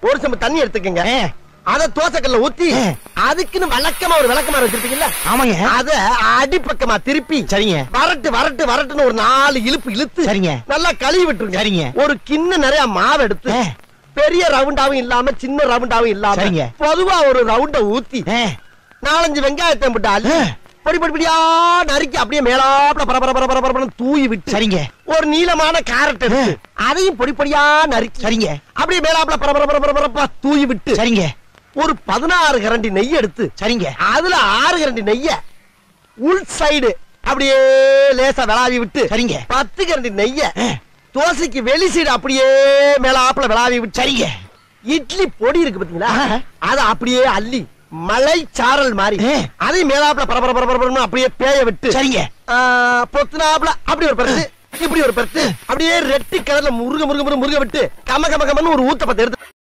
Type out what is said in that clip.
ஒரு செம்பு தண்ணி எடுத்துக்கங்க. அத தோசைக்கல்ல ஊத்தி அதுக்குன்னு வழக்கமா ஒரு விளக்கமா வச்சிருப்பீங்கல்ல? ஆமாங்க. அத அடிப்பக்கமா திருப்பி சரிங்க வரட்டு வரட்டு வரட்டுன்னு ஒரு 4 இழுப்பு இழுத்து சரிங்க நல்லா கழுவி விட்டுருங்க. சரிங்க. ஒரு கிண்ண நிறைய மாவு எடுத்து பெரிய ரவுண்டாவும் இல்லாம சின்ன ரவுண்டாவும் இல்லாம சரிங்க பொதுவா ஒரு ரவுண்ட ஊத்தி 4-5 வெங்காயத்தை போட்டு அள்ளி பொடி பொடியா நறுக்கி அப்படியே மேலாப்ல பரபர தூவி விட்டு சரிங்க ஒரு நீளமான கேரட் எடுத்து அதையும் பொடி பொடியா நறுக்கி சரிங்க அப்படியே மேலாப்ல பரபர தூவி விட்டு சரிங்க ஒரு 16 கரண்டி நெய் எடுத்து சரிங்க அதுல 6 கரண்டி நெய்ய உள் சைடு அப்படியே லேசா விளாவி விட்டு சரிங்க 10 கரண்டி நெய்ய தோசைக்கு வெளி சைடு அப்படியே மேலாப்ல விளாவி விட்டு சரிங்க இட்லி பொடி இருக்கு பாத்தீங்களா அத அப்படியே அள்ளி மலை சாரல் மாதிரி அதை மேலாப்ல பரபர அப்படியே பேய விட்டு சரிங்க பொத்துனாப்ல அப்படி ஒரு பருத்து இப்படி ஒரு பருத்து அப்படியே ரெட்டி கலர்ல முருக விட்டு கம கமன்னு ஒரு ஊத்த பத்த எடுத்து